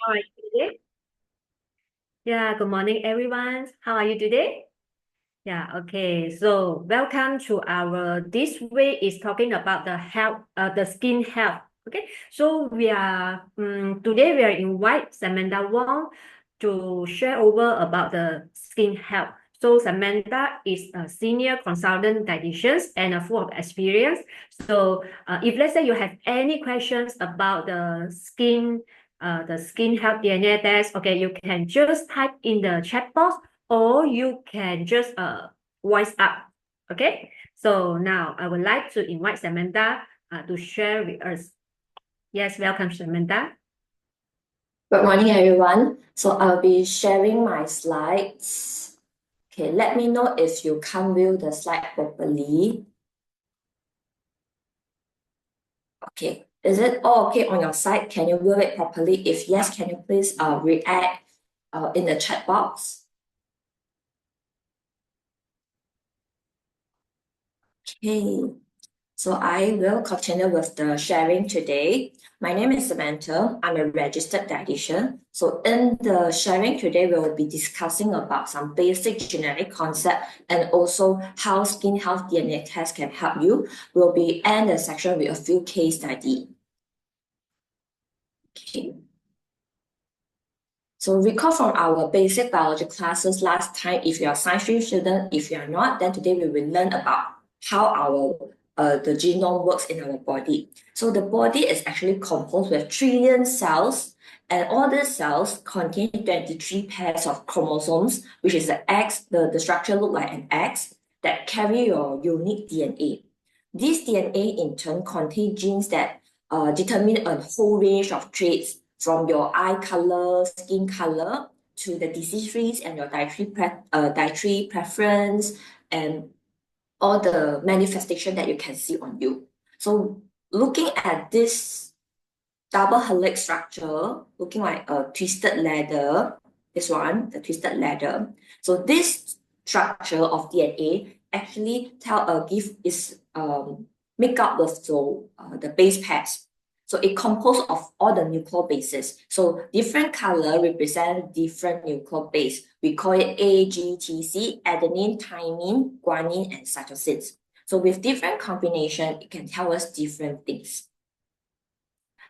are you today? Yeah, good morning, everyone. How are you today? Yeah, okay. So welcome to our this way is talking about the health, the skin health. Okay, so we are today we are invite Samantha Wong to share over about the skin health. So Samantha is a senior consultant dietitian and a full of experience. So if let's say you have any questions about the skin health DNA test, okay, you can just type in the chat box or you can just voice up. Okay, so now I would like to invite Samantha to share with us. Yes, welcome, Samantha. Good morning, everyone. So I'll be sharing my slides. Okay, let me know if you can't view the slide properly. Okay, is it all okay on your side? Can you view it properly? If yes, can you please react in the chat box? Okay. So I will continue with the sharing today. My name is Samantha. I'm a registered dietitian. So in the sharing today, we will be discussing about some basic genetic concept and also how skin health DNA test can help you. We'll be end the section with a few case study. Okay. So recall from our basic biology classes last time, if you are a science stream student, if you are not, then today we will learn about how the genome works in our body. So the body is actually composed with trillion cells, and all these cells contain 23 pairs of chromosomes, which is the X, the structure look like an X, that carry your unique DNA. This DNA in turn contain genes that determine a whole range of traits from your eye color, skin color, to the disease risk and your dietary preference, and all the manifestation that you can see on you. So looking at this double helix structure, looking like a twisted ladder, this one, the twisted ladder. So this structure of DNA actually make up with the base pairs. So it composed of all the nuclear bases. So different color represent different nuclear base. We call it AGTC, adenine, thymine, guanine, and cytosines. So with different combination, it can tell us different things.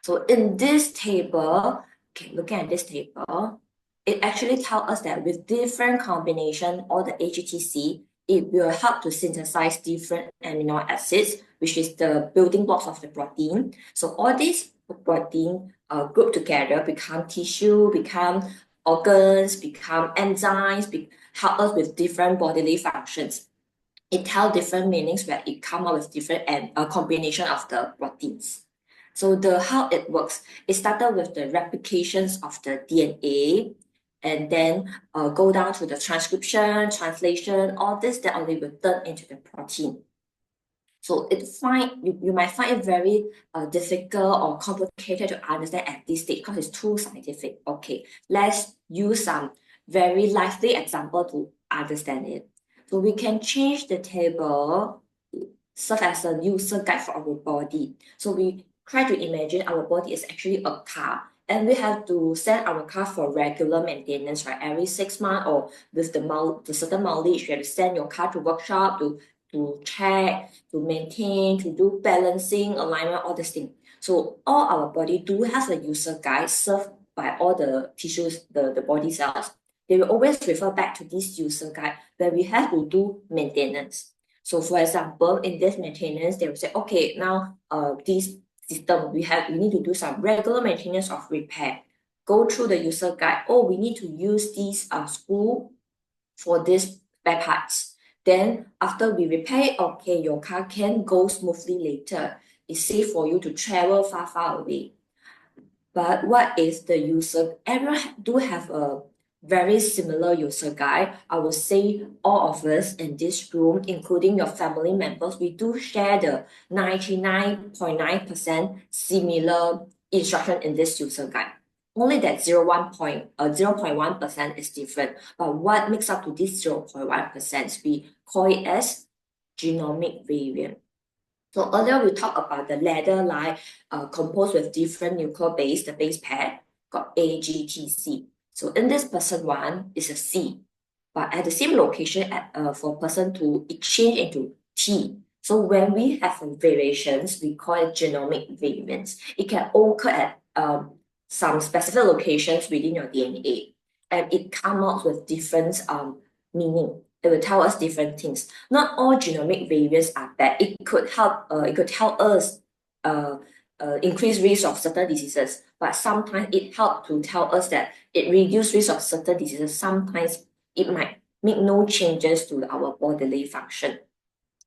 So in this table, okay, looking at this table, it actually tells us that with different combination, or the AGTC, it will help to synthesize different amino acids, which is the building blocks of the protein. So all these protein group together become tissue, become organs, become enzymes, help us with different bodily functions. It tells different meanings where it come up with different and a combination of the proteins. So how it works, it started with the replications of the DNA, and then go down to the transcription, translation, all this that only will turn into the protein. So you might find it very difficult or complicated to understand at this stage because it's too scientific. Okay, let's use some very lively example to understand it. So we can change the table, serve as a user guide for our body. So we try to imagine our body is actually a car, and we have to send our car for regular maintenance, right? Every 6 months or with the certain mileage, you have to send your car to workshop to check, to maintain, to do balancing, alignment, all this thing. So all our body do have a user guide served by all the tissues, the body cells. They will always refer back to this user guide where we have to do maintenance. So for example, in this maintenance, they will say, okay, now this system, we need to do some regular maintenance of repair. Go through the user guide. Oh, we need to use this screw for this spare parts. Then after we repair, okay, your car can go smoothly later. It's safe for you to travel far away. But what is the user? Everyone do have a very similar user guide. I would say all of us in this room, including your family members, we do share the 99.9% similar instruction in this user guide. Only that 0.1% is different. But what makes up to this 0.1%? We call it as genomic variant. So earlier we talked about the ladder line composed with different nuclear base, the base pair. got AGTC. So in this person 1 is a C, but at the same location for person 2, it changed into T. So when we have variations, we call it genomic variants. It can occur at some specific locations within your DNA, and it comes out with different meaning. It will tell us different things. Not all genomic variants are bad. It could help. It could tell us increase risk of certain diseases, but sometimes it helps to tell us that it reduces risk of certain diseases. Sometimes it might make no changes to our bodily function.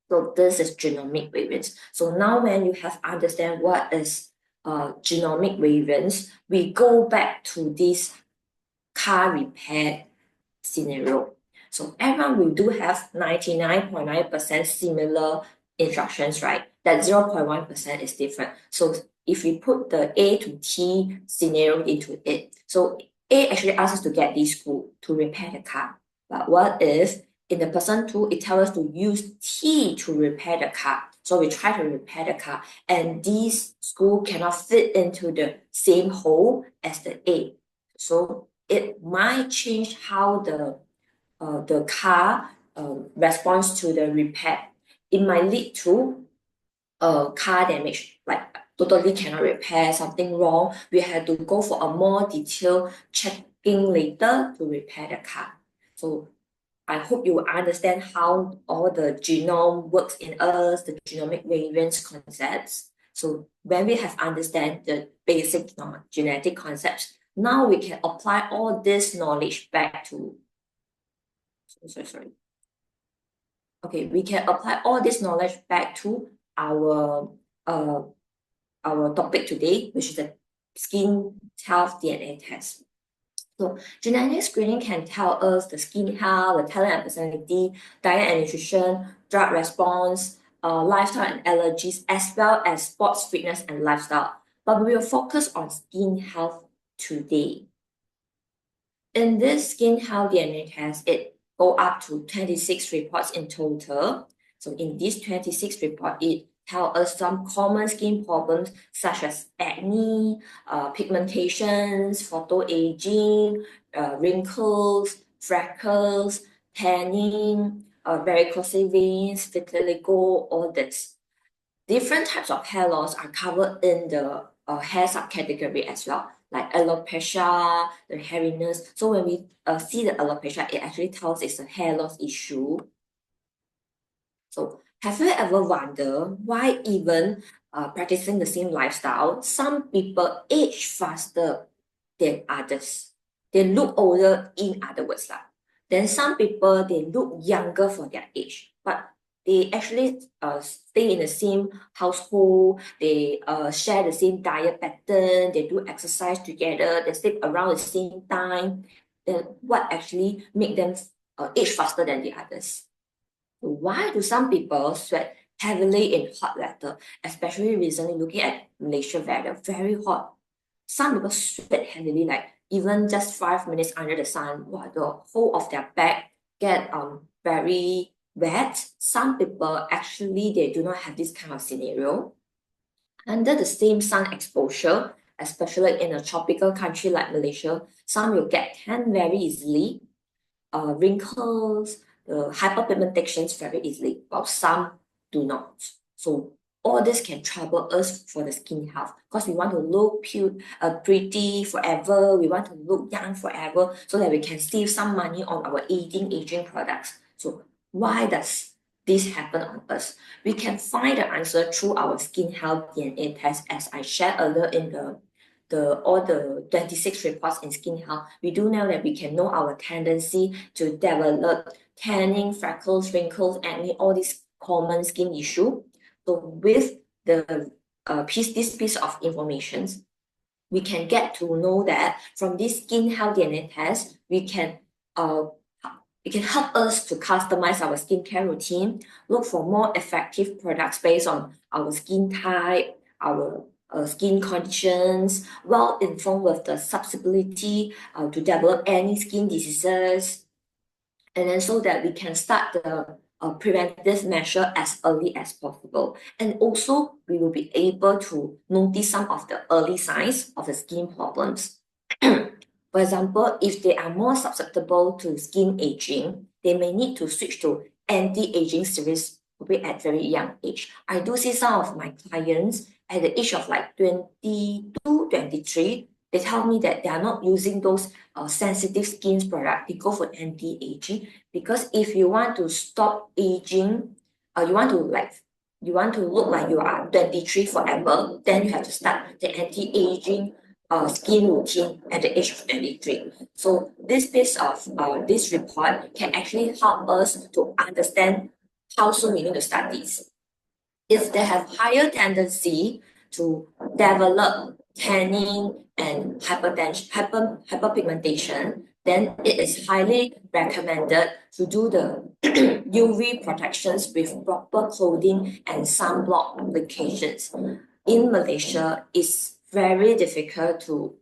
So this is genomic variants. So now when you have understand what is genomic variants, we go back to this car repair scenario. So everyone, we do have 99.9% similar instructions, right? That 0.1% is different. So if we put the A to T scenario into it, so A actually asks us to get this screw to repair the car. But what if in the person 2, it tells us to use T to repair the car? So we try to repair the car, and this screw cannot fit into the same hole as the A. So it might change how the car responds to the repair. It might lead to car damage, like totally cannot repair, something wrong. We have to go for a more detailed checking later to repair the car. So I hope you understand how all the genome works in us, the genomic variants concepts. So when we have understand the basic genetic concepts, now we can apply all this knowledge back to, sorry. Okay, we can apply all this knowledge back to our topic today, which is the skin health DNA test. So genetic screening can tell us the skin health, the talent and personality, diet and nutrition, drug response, lifestyle and allergies, as well as sports fitness and lifestyle. But we will focus on skin health today. In this skin health DNA test, it go up to 26 reports in total. So in this 26 report, it tell us some common skin problems such as acne, pigmentations, photoaging, wrinkles, freckles, tanning, varicose veins, vitiligo, all this. Different types of hair loss are covered in the hair subcategory as well, like alopecia, the hairiness. So when we see the alopecia, it actually tells it's a hair loss issue. So have you ever wondered why even practicing the same lifestyle, some people age faster than others? They look older, in other words. Then some people, they look younger for their age, but they actually stay in the same household, they share the same diet pattern, they do exercise together, they sleep around the same time. Then what actually make them age faster than the others? Why do some people sweat heavily in hot weather, especially recently looking at Malaysia weather, very hot? Some people sweat heavily, like even just 5 minutes under the sun, while the whole of their back get very wet. Some people actually, they do not have this kind of scenario. Under the same sun exposure, especially in a tropical country like Malaysia, some will get tan very easily, wrinkles, hyperpigmentations very easily, while some do not. So all this can trouble us for the skin health because we want to look pretty forever. We want to look young forever so that we can save some money on our aging products. So why does this happen on us? We can find the answer through our skin health DNA test, as I shared earlier in all the 26 reports in skin health. We do know that we can know our tendency to develop tanning, freckles, wrinkles, acne, all these common skin issue. So with the this piece of information, we can get to know that from this skin health DNA test, it can help us to customize our skincare routine, look for more effective products based on our skin type, our skin conditions, well informed with the susceptibility to develop any skin diseases, and then so that we can start the preventive measure as early as possible. And also, we will be able to notice some of the early signs of the skin problems. For example, if they are more susceptible to skin aging, they may need to switch to anti-aging series probably at very young age. I do see some of my clients at the age of like 22, 23, they tell me that they are not using those sensitive skin product. They go for anti-aging because if you want to stop aging, you want to look like you are 23 forever, then you have to start the anti-aging skin routine at the age of 23. So this piece of this report can actually help us to understand how soon we need to start this. If they have higher tendency to develop tanning and hyperpigmentation, then it is highly recommended to do the UV protections with proper clothing and sunblock applications. In Malaysia, it's very difficult to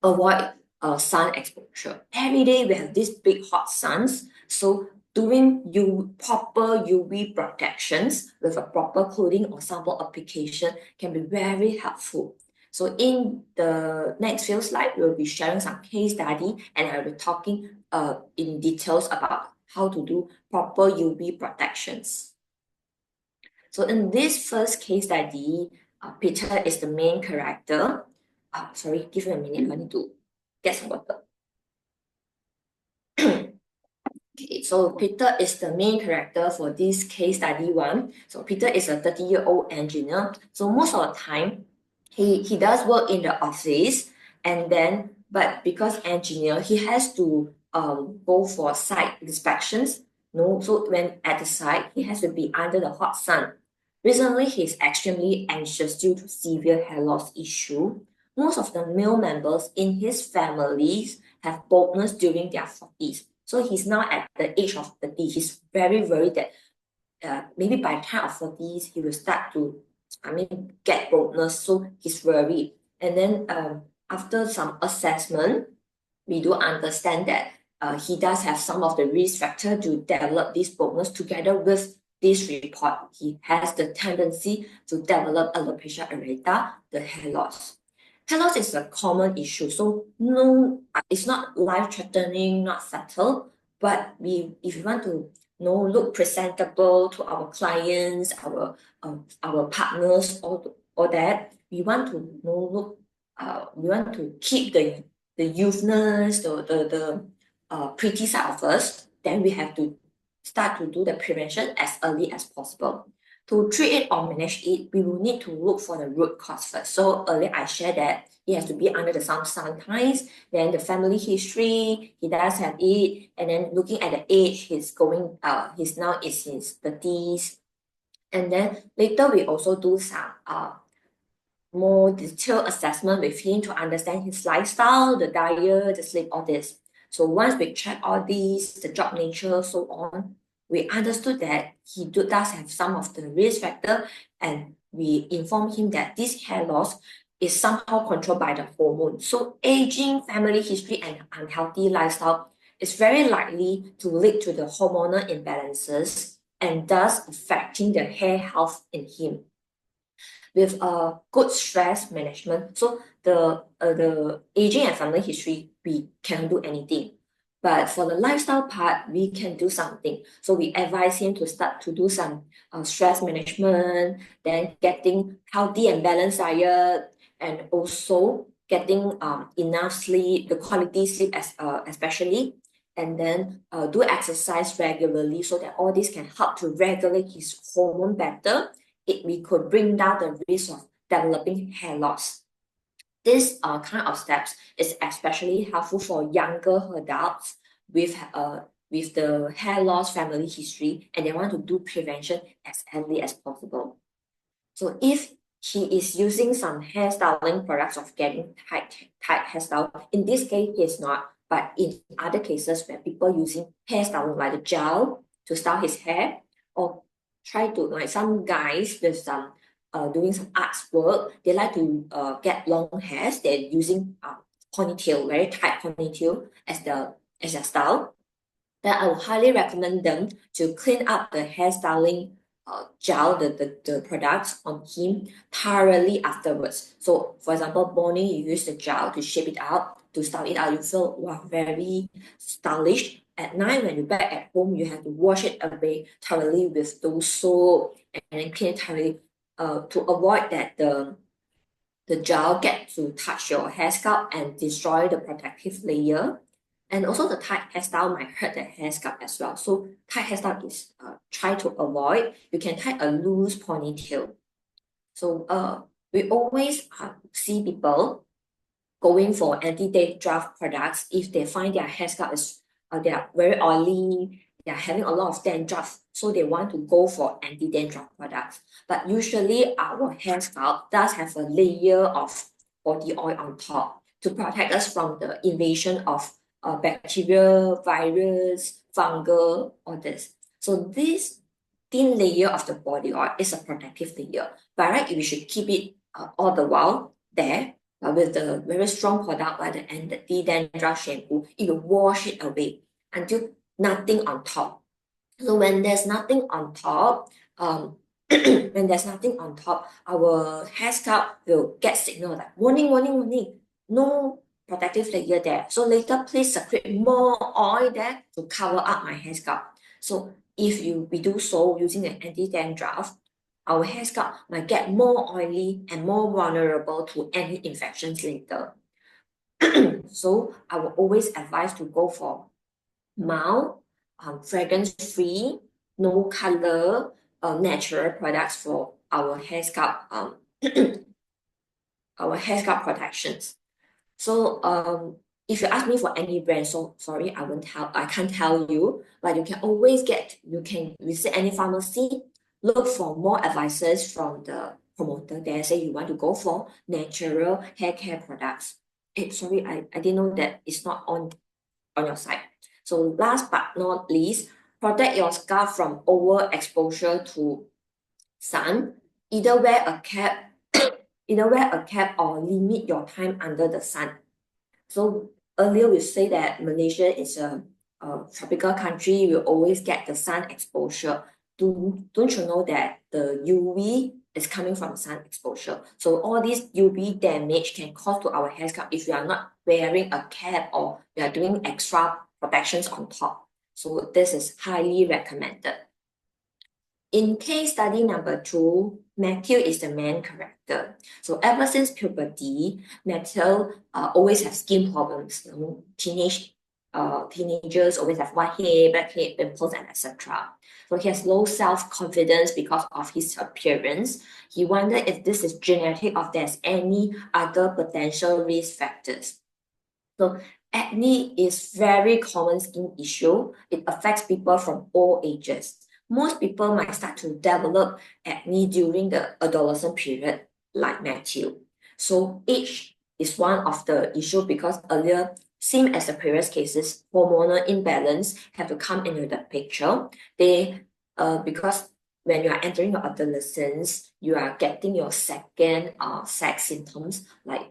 avoid sun exposure. Every day we have these big hot suns, so doing proper UV protections with a proper clothing or sunblock application can be very helpful. So in the next few slides, we'll be sharing some case study and I'll be talking in details about how to do proper UV protections. So in this first case study, Peter is the main character. Sorry, give me a minute, I need to get some water. Okay, so Peter is the main character for this case study one. So Peter is a 30-year-old engineer. So most of the time, he does work in the office, and then but because engineer, he has to go for site inspections. No, so when at the site, he has to be under the hot sun. Recently, he's extremely anxious due to severe hair loss issue. Most of the male members in his families have baldness during their 40s. So he's now at the age of 30. He's very worried that maybe by the time of 40s, he will start to, get baldness. So he's worried. And then after some assessment, we do understand that he does have some of the risk factor to develop this baldness. Together with this report, he has the tendency to develop alopecia areata, the hair loss. Hair loss is a common issue, so no, it's not life-threatening, not fatal, but if we want to look presentable to our clients, our partners, all that, we want to look, we want to keep the youthness, the pretty side of us, then we have to start to do the prevention as early as possible. To treat it or manage it, we will need to look for the root cause first. So earlier I shared that he has to be under the sun sometimes, then the family history, he does have it, and then looking at the age, he's now is his 30s. And then later we also do some more detailed assessment with him to understand his lifestyle, the diet, the sleep, all this. So once we check all these, the job nature, so on, we understood that he does have some of the risk factor, and we informed him that this hair loss is somehow controlled by the hormone. So aging, family history, and unhealthy lifestyle is very likely to lead to the hormonal imbalances and thus affecting the hair health in him. With good stress management, so the aging and family history, we cannot do anything. But for the lifestyle part, we can do something. So we advise him to start to do some stress management, then getting healthy and balanced diet, and also getting enough sleep, the quality sleep especially, and then do exercise regularly so that all this can help to regulate his hormone better. We could bring down the risk of developing hair loss. This kind of steps is especially helpful for younger adults with the hair loss family history, and they want to do prevention as early as possible. So if he is using some hairstyling products of getting tight hairstyle, in this case he is not, but in other cases where people using hairstyling like the gel to style his hair, or try to, like some guys with some doing some arts work, they like to get long hairs. They're using ponytail, very tight ponytail as their style. Then I would highly recommend them to clean up the hairstyling gel the products on him thoroughly afterwards. So for example, morning you use the gel to shape it out, to style it out, you feel wow, very stylish. At night when you're back at home, you have to wash it away thoroughly with those soap and then clean it thoroughly to avoid that the gel get to touch your hair scalp and destroy the protective layer. And also the tight hairstyle might hurt the hair scalp as well. So tight hairstyle is try to avoid. You can tie a loose ponytail. So we always see people going for anti-dandruff products if they find their hair scalp is they are very oily, they are having a lot of dandruff, so they want to go for anti-dandruff products. But usually our hair scalp does have a layer of body oil on top to protect us from the invasion of bacteria, virus, fungal, all this. So this thin layer of the body oil is a protective layer. By right, we should keep it all the while there. But with the very strong product like the anti-dandruff shampoo, it will wash it away until nothing on top. So when there's nothing on top, when there's nothing on top, our hair scalp will get signal like warning, warning, warning, no protective layer there. So later, please secrete more oil there to cover up my hair scalp. So if we do so using an anti-dandruff, our hair scalp might get more oily and more vulnerable to any infections later. So I will always advise to go for mild, fragrance-free, no color, natural products for our hair scalp, our hair scalp protections. So if you ask me for any brand, so sorry, I can't tell you, but you can visit any pharmacy, look for more advices from the promoter there, say you want to go for natural hair care products. Sorry, I didn't know that it's not on your side. So last but not least, protect your scalp from overexposure to sun. Either wear a cap, or limit your time under the sun. So earlier we say that Malaysia is a tropical country. We always get the sun exposure. Don't you know that the UV is coming from sun exposure? So all this UV damage can cause to our hair scalp if we are not wearing a cap or we are doing extra protections on top. So this is highly recommended. In case study number 2, Matthew is the main character. So ever since puberty, Matthew always has skin problems. Teenagers always have white hair, black hair, pimples, and etc. So he has low self-confidence because of his appearance. He wondered if this is genetic or there's any other potential risk factors. So acne is very common skin issue. It affects people from all ages. Most people might start to develop acne during the adolescent period, like Matthew. So age is one of the issue because earlier, same as the previous cases, hormonal imbalance have to come into the picture. Because when you are entering your adolescence, you are getting your second sex symptoms, like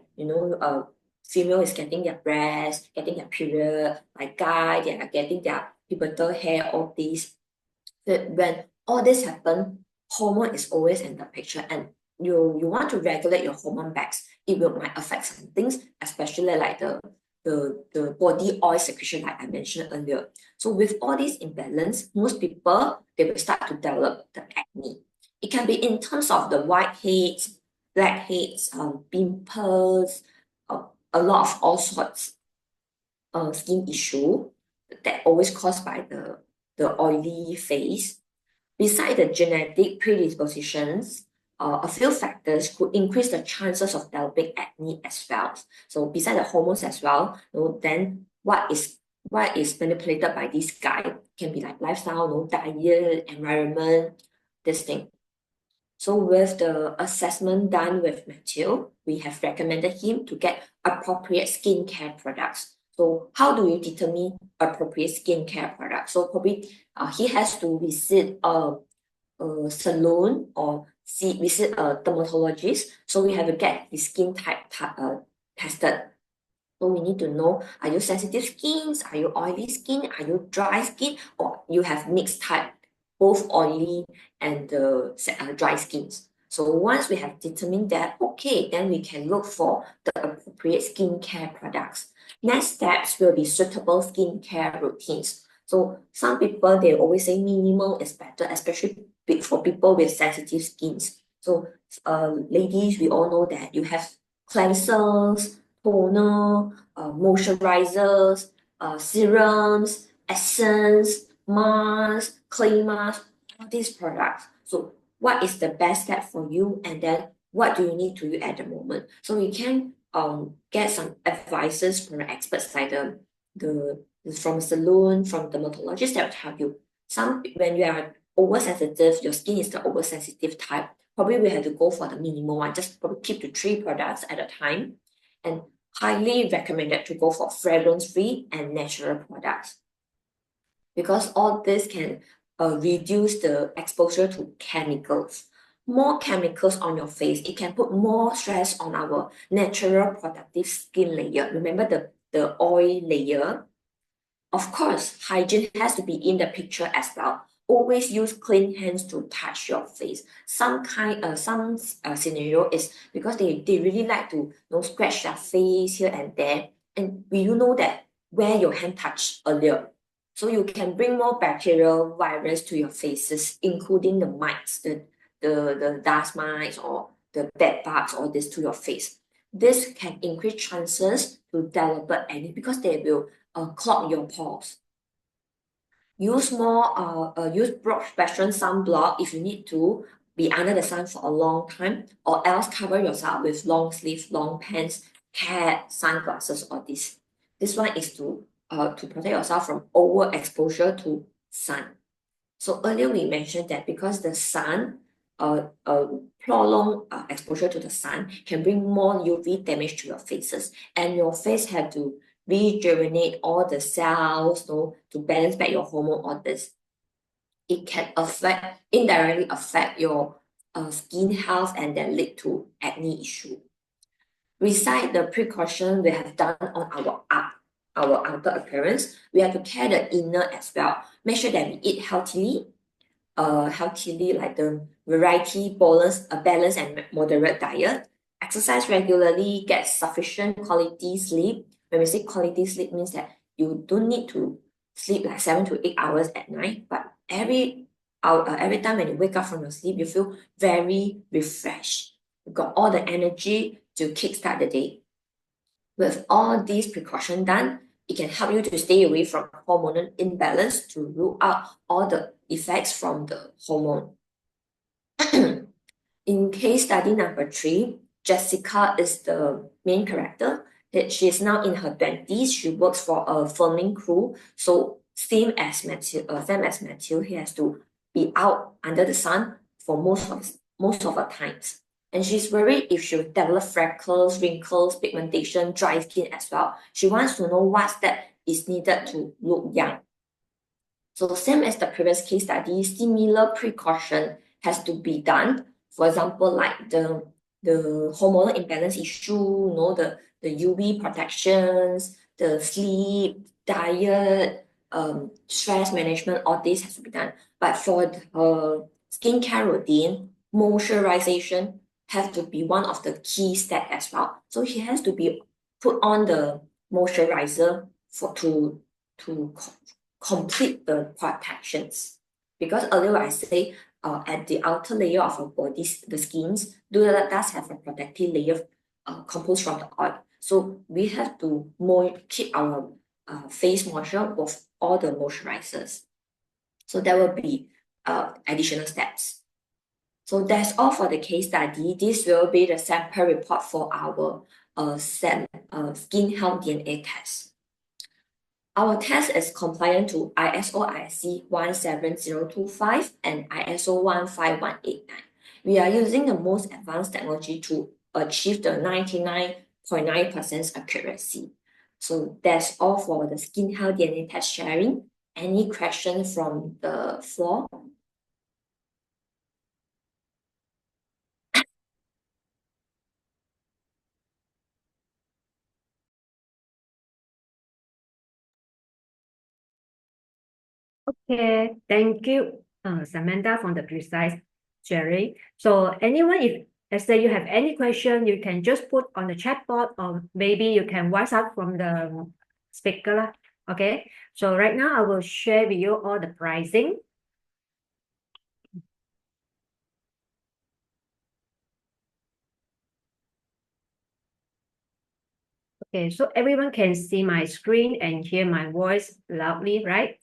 female is getting their breast, getting their period, like guy, they are getting their pubertal hair, all these. When all this happen, hormone is always in the picture, and you want to regulate your hormone backs. It might affect some things, especially like the body oil secretion, like I mentioned earlier. So with all this imbalance, most people they will start to develop the acne. It can be in terms of the whiteheads, blackheads, pimples, a lot of all sorts skin issue that always caused by the oily face. Beside the genetic predispositions, a few factors could increase the chances of developing acne as well. So beside the hormones as well, then what is manipulated by this guy can be like lifestyle, diet, environment, this thing. So with the assessment done with Matthew, we have recommended him to get appropriate skincare products. So how do you determine appropriate skincare products? So probably he has to visit a salon or visit a dermatologist. So we have to get his skin type tested. So we need to know, are you sensitive skins? Are you oily skin? Are you dry skin? Or you have mixed type? both oily and the dry skins. So once we have determined that, okay, then we can look for the appropriate skincare products. Next steps will be suitable skincare routines. So some people, they always say minimal is better, especially for people with sensitive skins. So ladies, we all know that you have cleansers, toner, moisturizers, serums, essence, mask, clay mask, all these products. So what is the best step for you, and then what do you need to do at the moment? So we can get some advices from experts like the from salon, from dermatologists that will help you. Some when you are oversensitive, your skin is the oversensitive type, probably we have to go for the minimal one, just probably keep to 3 products at a time. And highly recommended to go for fragrance-free and natural products because all this can reduce the exposure to chemicals. More chemicals on your face, it can put more stress on our natural protective skin layer. Remember the oil layer? Of course, hygiene has to be in the picture as well. Always use clean hands to touch your face. Some scenario is because they really like to scratch their face here and there, and we you know that where your hand touched earlier. So you can bring more bacterial virus to your faces, including the mites, the dust mites or the bed bugs, all this to your face. This can increase chances to develop acne because they will clog your pores. Use broad spectrum sunblock if you need to be under the sun for a long time, or else cover yourself with long sleeve, long pants, hat, sunglasses, or this. This one is to protect yourself from overexposure to sun. So earlier we mentioned that because the sun, prolonged exposure to the sun can bring more UV damage to your faces, and your face have to rejuvenate all the cells, to balance back your hormone, all this. It can indirectly affect your skin health and then lead to acne issue. Beside the precaution we have done on our outer appearance, we have to care the inner as well. Make sure that we eat healthily like the balanced and moderate diet. Exercise regularly, get sufficient quality sleep. When we say quality sleep means that you don't need to sleep like 7 to 8 hours at night, but every time when you wake up from your sleep, you feel very refreshed. You got all the energy to kickstart the day. With all these precautions done, it can help you to stay away from hormonal imbalance to rule out all the effects from the hormone. In case study number 3, Jessica is the main character. She is now in her 20s. She works for a filming crew. So same as Matthew, he has to be out under the sun for most of her times. And she's worried if she'll develop freckles, wrinkles, pigmentation, dry skin as well. She wants to know what step is needed to look young. So same as the previous case study, similar precaution has to be done. For example, like the hormonal imbalance issue, the UV protections, the sleep, diet, stress management, all this has to be done. But for her skincare routine, moisturization have to be one of the key steps as well. So she has to be put on the moisturizer to complete the protections. Because earlier I say at the outer layer of our body, the skins does have a protective layer composed from the oil. So we have to keep our face moisture with all the moisturizers. So that will be additional steps. So that's all for the case study. This will be the sample report for our skin health DNA test. Our test is compliant to ISO/IEC 17025 and ISO 15189. We are using the most advanced technology to achieve the 99.9% accuracy. So that's all for the skin health DNA test sharing. Any questions from the floor? Okay, thank you. Samantha from the Precise Jerry. So anyone, if let's say you have any question, you can just put on the chat box, or maybe you can WhatsApp from the speaker. Okay, so right now I will share with you all the pricing. Okay, so everyone can see my screen and hear my voice loudly, right?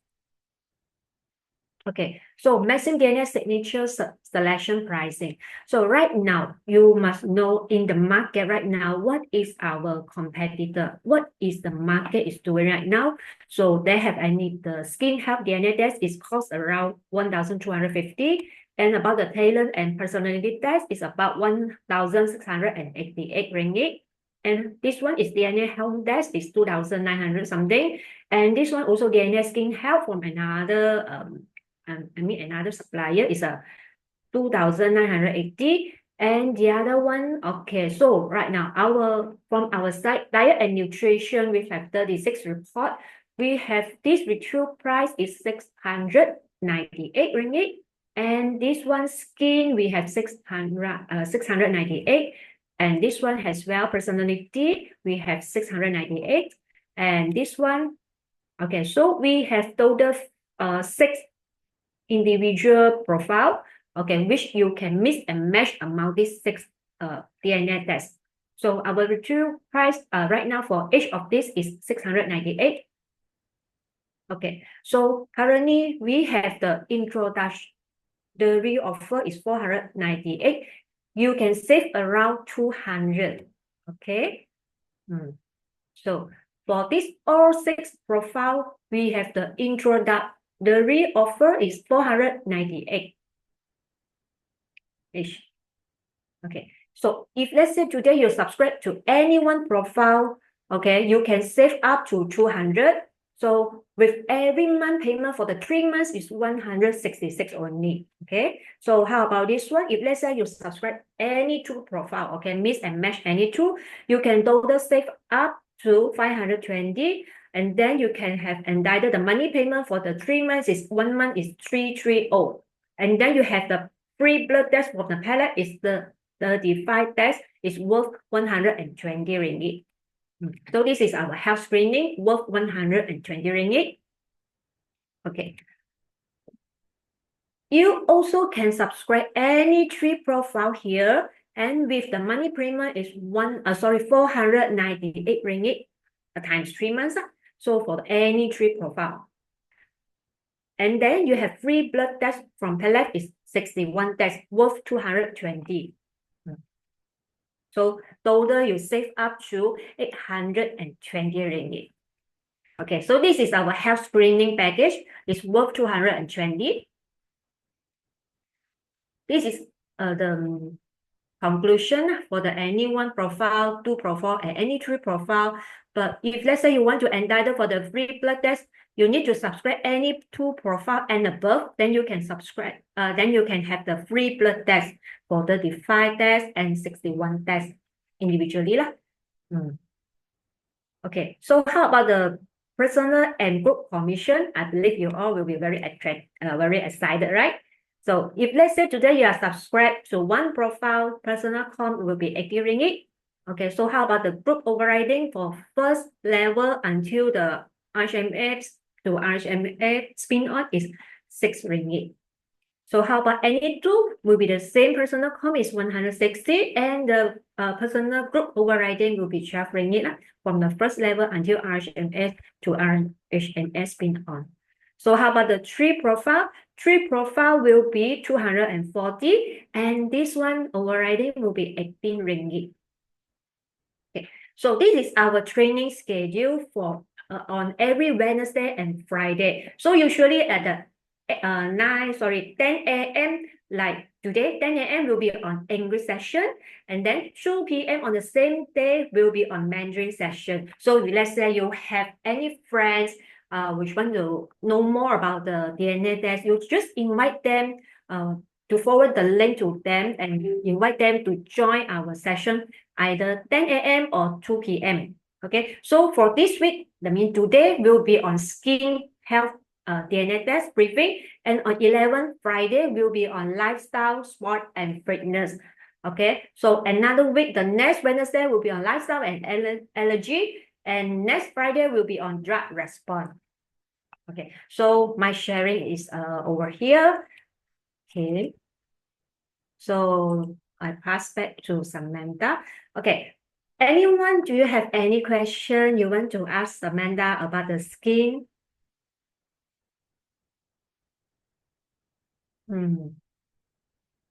Okay, so MaximDNA signature selection pricing. So right now, you must know in the market right now, what is our competitor? What is the market is doing right now? So they have the skin health DNA test is cost around 1,250, and about the talent and personality test is about 1,688 ringgit. And this one is DNA health test is 2,900 something. And this one also DNA skin health from another another supplier is a 2,980, and the other one, okay, so right now from our side diet and nutrition, we have 36 report. We have this retail price is 698 ringgit, and this one skin we have 698, and this one as well personality we have 698, and this one, okay, so we have total 6 individual profile, okay, which you can mix and match among these 6 DNA tests. So our retail price right now for each of this is 698. Okay, so currently we have the introductory offer is 498. You can save around 200. Okay. So for this all 6 profile, we have the introductory offer is 498 each. Okay, so if let's say today you subscribe to any one profile, okay, you can save up to 200. So with every month payment for the 3 months is 166 only. Okay, so how about this one? If let's say you subscribe any 2 profile, okay, mix and match any 2, you can total save up to 520, and then you can have, and either the money payment for the 3 months is 1 month is 330, and then you have the free blood test for the pellet is the 35 test is worth 120 ringgit. So this is our health screening worth 120 ringgit. Okay. You also can subscribe any 3 profile here, and with the money payment is 498 ringgit times 3 months. So for any 3 profile. And then you have free blood test from pellet is 61 tests worth 220. So total you save up to 820 ringgit. Okay, so this is our health screening package. It's worth 220. This is the conclusion for the any 1 profile, 2 profile, and any 3 profile. But if let's say you want to entitle for the free blood test, you need to subscribe any 2 profile and above, then you can subscribe. Then you can have the free blood test for 35 tests and 61 tests individually lah. Okay, so how about the personal and group commission? I believe you all will be very excited, right? So if let's say today you are subscribed to 1 profile, personal comp will be 80 ringgit. Okay, so how about the group overriding for first level until the RHMF to RHMF spin-on is 6 ringgit. So how about any 2 will be the same personal comp is 160, and the personal group overriding will be 12 ringgit from the first level until RHMS to RHMS spin-on. So how about the 3 profile? 3 profile will be 240, and this one overriding will be 18 ringgit. Okay, so this is our training schedule for on every Wednesday and Friday. So usually at the 10 a.m. like today, 10 a.m. will be on English session, and then 2 p.m. on the same day will be on Mandarin session. So let's say you have any friends which want to know more about the DNA test, you just invite them to forward the link to them, and you invite them to join our session either 10 a.m. or 2 p.m. Okay, so for this week, that means today will be on skin health DNA test briefing. And on 11th Friday will be on lifestyle, sport, and fitness. Okay, so another week, the next Wednesday will be on lifestyle and allergy, and next Friday will be on drug response. Okay, so my sharing is over here. Okay, so I pass back to Samantha. Okay, anyone, do you have any question you want to ask Samantha about the skin?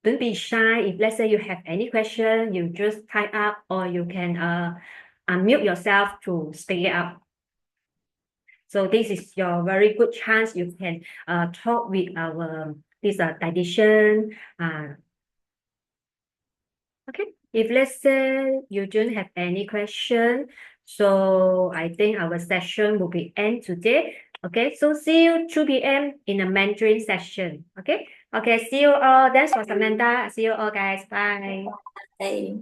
Don't be shy. If let's say you have any question, you just type up or you can unmute yourself to speak it up. So this is your very good chance. You can talk with our this dietitian. Okay. If let's say you don't have any question, so I think our session will be end today. Okay. So see you 2 p.m. in the Mandarin session. Okay. Okay. See you all. Thanks for Samantha. See you all, guys. Bye. Bye.